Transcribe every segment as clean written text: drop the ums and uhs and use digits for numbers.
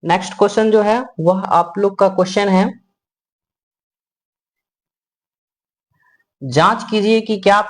Next question जो है वह आप लोग का क्वेश्चन है, जांच कीजिए कि क्या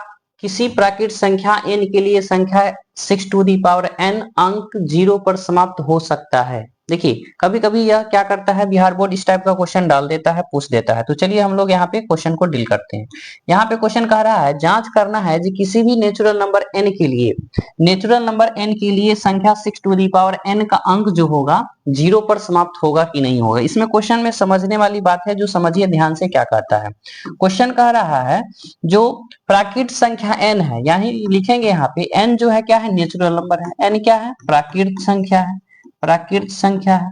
किसी प्राकृत संख्या n के लिए संख्या 6 टू दी पावर n अंक 0 पर समाप्त हो सकता है। देखिए कभी कभी यह क्या करता है, बिहार बोर्ड इस टाइप का क्वेश्चन डाल देता है, पूछ देता है। तो चलिए हम लोग यहाँ पे क्वेश्चन को डील करते हैं। यहाँ पे क्वेश्चन कह रहा है जांच करना है कि किसी भी नेचुरल नंबर n के लिए, नेचुरल नंबर n के लिए संख्या 6 टू दी पावर n का अंक जो होगा 0 पर समाप्त होगा कि नहीं होगा। इसमें क्वेश्चन में समझने वाली बात है, जो समझिए ध्यान से क्या कहता है। क्वेश्चन कह रहा है जो प्राकृत संख्या n है, यानी लिखेंगे यहाँ पे n जो है क्या है, नेचुरल नंबर है। n क्या है, प्राकृत संख्या है, प्राकृत संख्या है।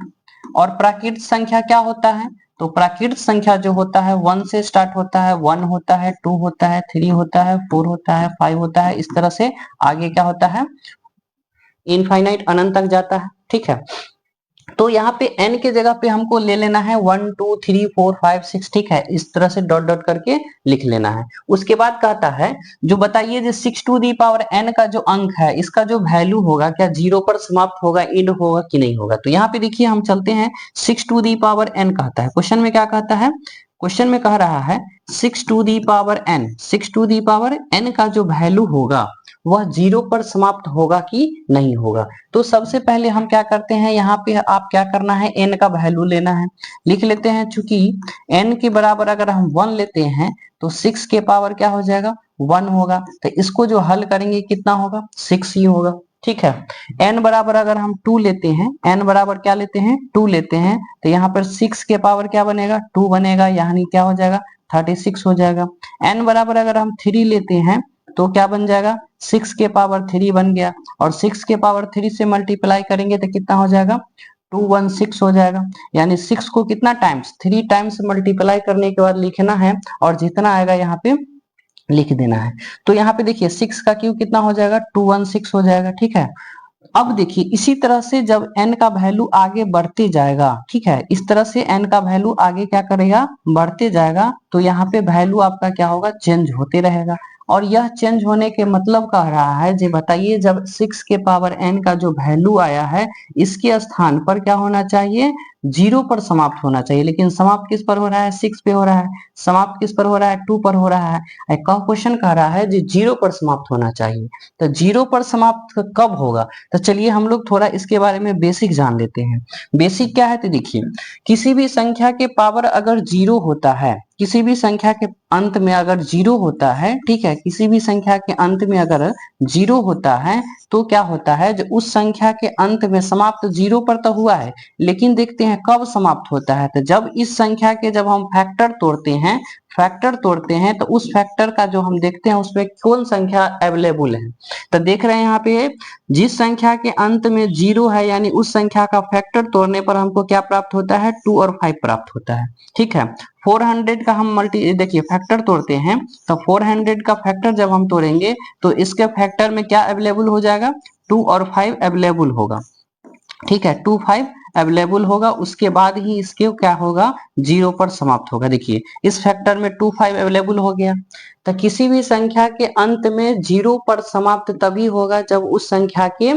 और प्राकृत संख्या क्या होता है, तो प्राकृत संख्या जो होता है 1 से स्टार्ट होता है, 1 होता है, 2 होता है, 3 होता है, 4 होता है, 5 होता है, इस तरह से आगे क्या होता है, इनफाइनाइट अनंत तक जाता है। ठीक है, तो यहाँ पे n के जगह पे हमको ले लेना है 1 2 3 4 5 6। ठीक है, इस तरह से डॉट डॉट करके लिख लेना है। उसके बाद कहता है जो बताइए जो 6 टू दी पावर n का जो अंक है, इसका जो वैल्यू होगा क्या 0 पर समाप्त होगा, इंड होगा कि नहीं होगा। तो यहाँ पे देखिए हम चलते हैं, 6 टू दी पावर n कहता है, क्वेश्चन में क्या कहता है, क्वेश्चन में कह रहा है 6 to the power n, 6 to the power n का जो वैल्यू होगा वह 0 पर समाप्त होगा कि नहीं होगा। तो सबसे पहले हम क्या करते हैं, यहाँ पे आप क्या करना है, n का वैल्यू लेना है, लिख लेते हैं। चूंकि n के बराबर अगर हम 1 लेते हैं तो 6 के पावर क्या हो जाएगा, 1 होगा। तो इसको जो हल करेंगे कितना होगा, 6 ही होगा। ठीक है, n बराबर अगर हम 2 लेते हैं, n बराबर क्या लेते हैं, 2 लेते हैं, तो यहाँ पर 6 के पावर क्या बनेगा, 2 बनेगा, यानी क्या हो जाएगा, 36 हो जाएगा। n बराबर अगर हम 3 लेते हैं तो क्या बन जाएगा, 6 के पावर 3 बन गया, और 6 के पावर 3 से मल्टीप्लाई करेंगे तो कितना हो जाएगा, 216 हो जाएगा। यानी 6 को कितना टाइम्स, 3 टाइम्स मल्टीप्लाई करने के बाद लिखना है, और जितना आएगा यहाँ पे लिख देना है। तो यहाँ पे देखिए 6 का क्यूब कितना हो जाएगा, 216 हो जाएगा। ठीक है, अब देखिए इसी तरह से जब n का वैल्यू आगे बढ़ते जाएगा, ठीक है, इस तरह से n का वैल्यू आगे क्या करेगा, बढ़ते जाएगा, तो यहाँ पे वैल्यू आपका क्या होगा, चेंज होते रहेगा। और यह चेंज होने के मतलब कह रहा है जी बताइए, जब 6 के पावर n का जो वैल्यू आया है, इसके स्थान पर क्या होना चाहिए, 0 पर समाप्त होना चाहिए। लेकिन समाप्त किस पर हो रहा है, 6 पे हो रहा है। समाप्त किस पर हो रहा है, 2 पर हो रहा है। क्वेश्चन कह रहा है जी 0 पर समाप्त होना चाहिए। तो 0 पर समाप्त कब होगा, तो चलिए हम लोग थोड़ा इसके बारे में बेसिक जान लेते हैं। बेसिक क्या है, तो देखिए किसी भी संख्या के पावर अगर 0 होता है, किसी भी संख्या के अंत में अगर 0 होता है, ठीक है, किसी भी संख्या के अंत में अगर 0 होता है तो क्या होता है, जो उस संख्या के अंत में समाप्त 0 पर तो हुआ है, लेकिन देखते हैं कब समाप्त होता है। तो जब इस संख्या के जब हम फैक्टर तोड़ते हैं, फैक्टर तोड़ते हैं तो उस फैक्टर का जो हम देखते हैं उसमें कौन संख्या अवेलेबल है। तो देख रहे हैं यहाँ पे जिस संख्या के अंत में 0 है, यानी उस संख्या का फैक्टर तोड़ने पर हमको क्या प्राप्त होता है, 2 और 5 प्राप्त होता है। ठीक है, 400 का हम देखिए फैक्टर तोड़ते हैं, तो 400 का फैक्टर जब हम तोड़ेंगे तो इसके फैक्टर में क्या अवेलेबल हो जाएगा, 2 और 5 अवेलेबल होगा। ठीक है, 2 5 अवेलेबल होगा, उसके बाद ही इसके क्या होगा, 0 पर समाप्त होगा। देखिए इस फैक्टर में 2 5 अवेलेबल हो गया। तो किसी भी संख्या के अंत में 0 पर समाप्त तभी होगा जब उस संख्या के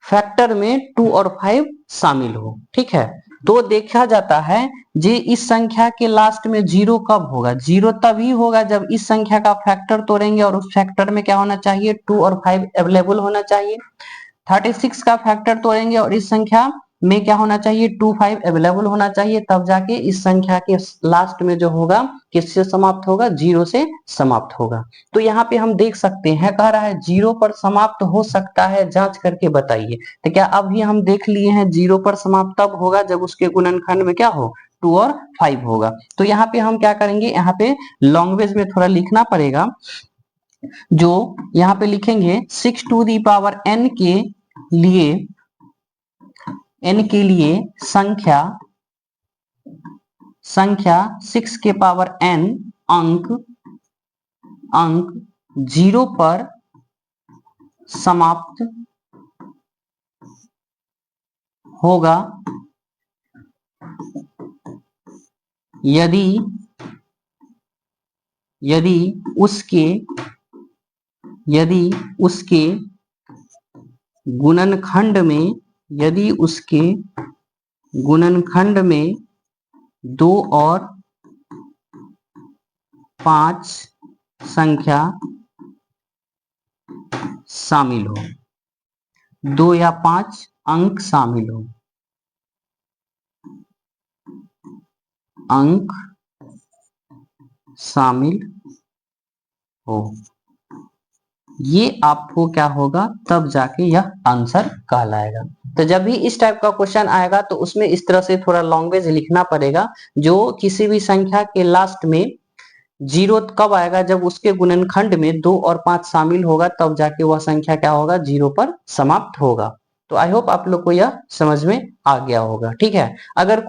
फैक्टर में 2 और 5 शामिल हो। ठीक है, तो देखा जाता है जे इस संख्या के लास्ट में 0 कब होगा, 0 तभी होगा जब इस संख्या का फैक्टर तोड़ेंगे और उस फैक्टर में क्या होना चाहिए, 2 और 5 अवेलेबल होना चाहिए। 36 का फैक्टर तोड़ेंगे और इस संख्या में क्या होना चाहिए, 2 5 अवेलेबल होना चाहिए, तब जाके इस संख्या के लास्ट में जो होगा किससे समाप्त होगा, 0 से समाप्त होगा। तो यहाँ पे हम देख सकते हैं, कह रहा है 0 पर समाप्त हो सकता है, जांच करके बताइए। तो क्या अभी हम देख लिए हैं 0 पर समाप्त तब होगा जब उसके गुणनखंड में क्या हो, 2 और 5 होगा। तो यहाँ पे हम क्या करेंगे, यहाँ पे लैंग्वेज में थोड़ा लिखना पड़ेगा, जो यहाँ पे लिखेंगे 6 टू दी पावर n के लिए संख्या 6 के पावर n अंक 0 पर समाप्त होगा यदि उसके गुणनखंड में गुणनखंड में 2 और 5 संख्या शामिल हो, 2 या 5 अंक शामिल हो, अंक शामिल हो, ये आपको क्या होगा, तब जाके यह आंसर कहलाएगा। तो जब भी इस टाइप का क्वेश्चन आएगा तो उसमें इस तरह से थोड़ा लैंग्वेज लिखना पड़ेगा, जो किसी भी संख्या के लास्ट में जीरो कब आएगा, जब उसके गुणनखंड में 2 और 5 शामिल होगा, तब जाके वह संख्या क्या होगा, जीरो पर समाप्त होगा। तो आई होप आप लोग को यह समझ में आ गया होगा। ठीक है, अगर